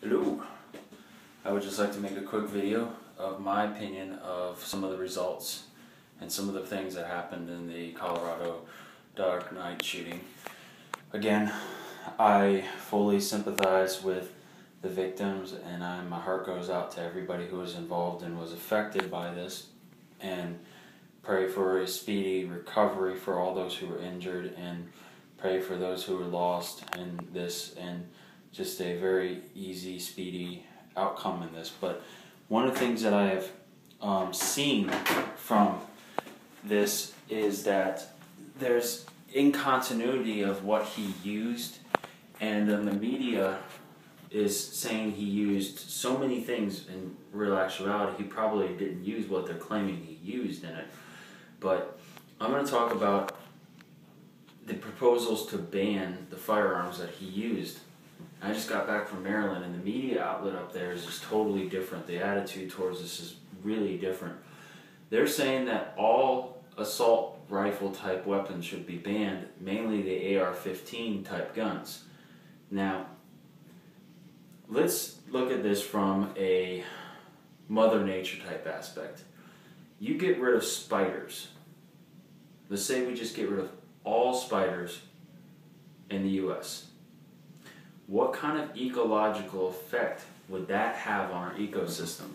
Hello. I would just like to make a quick video of my opinion of some of the results and some of the things that happened in the Colorado Dark Knight shooting. Again, I fully sympathize with the victims, and my heart goes out to everybody who was involved and was affected by this, and pray for a speedy recovery for all those who were injured, and pray for those who were lost in this, and just a very easy, speedy outcome in this. But one of the things that I have seen from this is that there's incontinuity of what he used, and then the media is saying he used so many things. In real actuality, he probably didn't use what they're claiming he used in it. But I'm going to talk about the proposals to ban the firearms that he used. I just got back from Maryland, and the media outlet up there is just totally different. The attitude towards this is really different. They're saying that all assault rifle type weapons should be banned, mainly the ar15 type guns. Now, let's look at this from a Mother Nature type aspect. You get rid of spiders. Let's say we just get rid of all spiders in the US. What kind of ecological effect would that have on our ecosystem?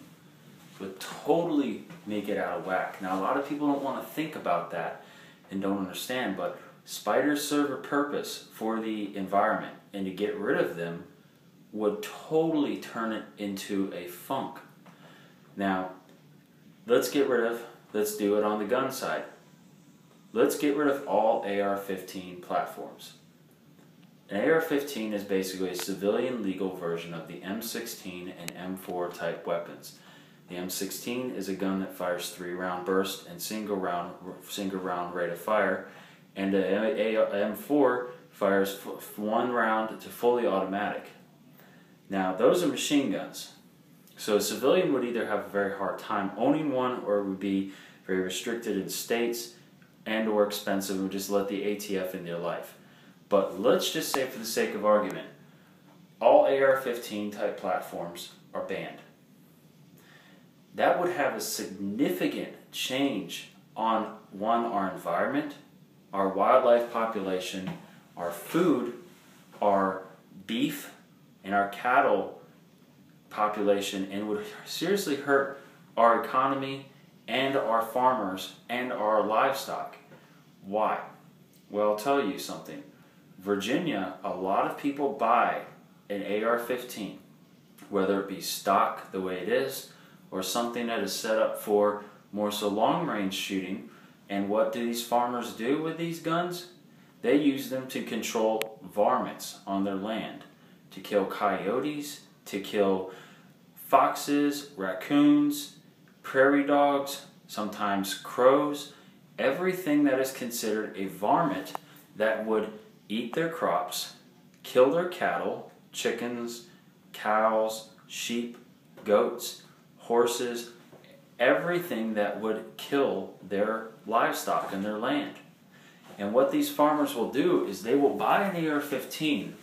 It would totally make it out of whack. Now, a lot of people don't want to think about that and don't understand, but spiders serve a purpose for the environment, and to get rid of them would totally turn it into a funk. Now, let's do it on the gun side. Let's get rid of all AR-15 platforms. An AR-15 is basically a civilian legal version of the M16 and M4 type weapons. The M16 is a gun that fires 3-round burst and single round rate of fire, and the M4 fires 1 round to fully automatic. Now, those are machine guns. So a civilian would either have a very hard time owning one, or it would be very restricted in states and or expensive and would just let the ATF in their life. But let's just say, for the sake of argument, all AR-15 type platforms are banned. That would have a significant change on, one, our environment, our wildlife population, our food, our beef, and our cattle population, and would seriously hurt our economy and our farmers and our livestock. Why? Well, I'll tell you something. Virginia, a lot of people buy an AR-15, whether it be stock the way it is, or something that is set up for more so long-range shooting. And what do these farmers do with these guns? They use them to control varmints on their land, to kill coyotes, to kill foxes, raccoons, prairie dogs, sometimes crows, everything that is considered a varmint that would eat their crops, kill their cattle, chickens, cows, sheep, goats, horses, everything that would kill their livestock and their land. And what these farmers will do is they will buy an AR-15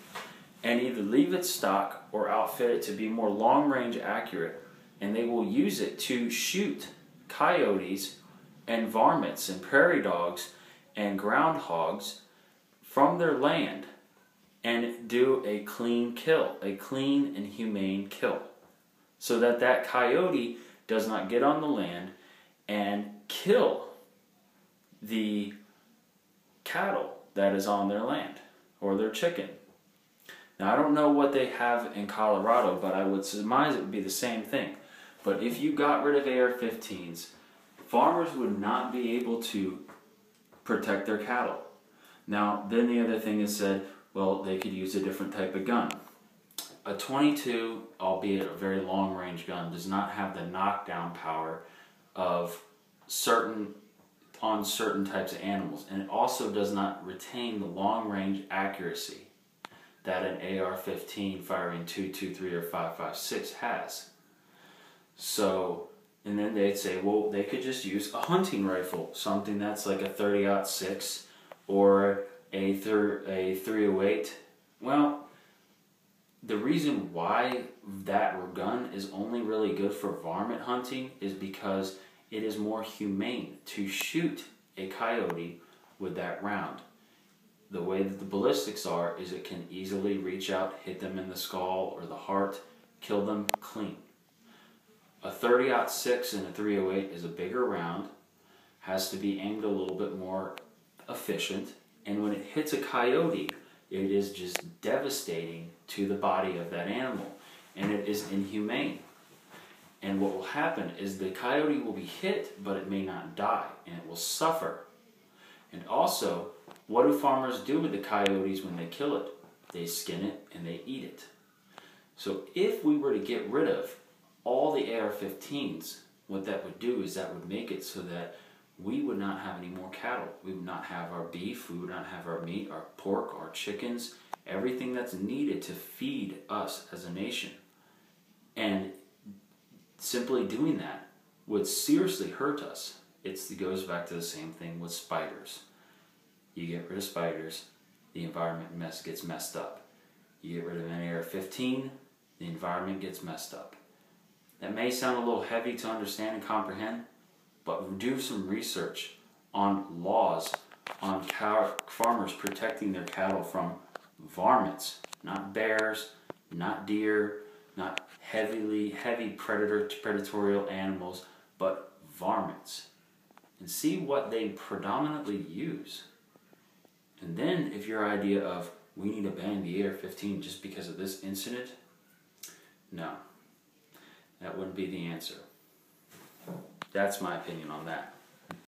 and either leave it stock or outfit it to be more long-range accurate, and they will use it to shoot coyotes and varmints and prairie dogs and groundhogs from their land and do a clean kill, a clean and humane kill, so that that coyote does not get on the land and kill the cattle that is on their land or their chicken. Now, I don't know what they have in Colorado, but I would surmise it would be the same thing. But if you got rid of AR-15s, farmers would not be able to protect their cattle. Now, then the other thing is said, well, they could use a different type of gun. A .22, albeit a very long-range gun, does not have the knockdown power of certain types of animals, and it also does not retain the long-range accuracy that an AR-15 firing .223 or .556 has. So, and then they'd say, well, they could just use a hunting rifle, something that's like a 30-06 or a 308. Well, the reason why that gun is only really good for varmint hunting is because it is more humane to shoot a coyote with that round. The way that the ballistics are is it can easily reach out, hit them in the skull or the heart, kill them clean. A 30-06 and a 308 is a bigger round, has to be aimed a little bit more efficient, and when it hits a coyote, it is just devastating to the body of that animal, and it is inhumane. And what will happen is the coyote will be hit, but it may not die, and it will suffer. And also, what do farmers do with the coyotes when they kill it? They skin it and they eat it. So if we were to get rid of all the AR-15s, what that would do is that would make it so that we would not have any more cattle. We would not have our beef, we would not have our meat, our pork, our chickens, everything that's needed to feed us as a nation. And simply doing that would seriously hurt us. It goes back to the same thing with spiders. You get rid of spiders, the environment gets messed up. You get rid of an AR-15, the environment gets messed up. That may sound a little heavy to understand and comprehend, but do some research on laws on farmers protecting their cattle from varmints, not bears, not deer, not heavy predatorial animals, but varmints. And see what they predominantly use. And then if your idea of we need to ban the AR-15 just because of this incident, no, that wouldn't be the answer. That's my opinion on that.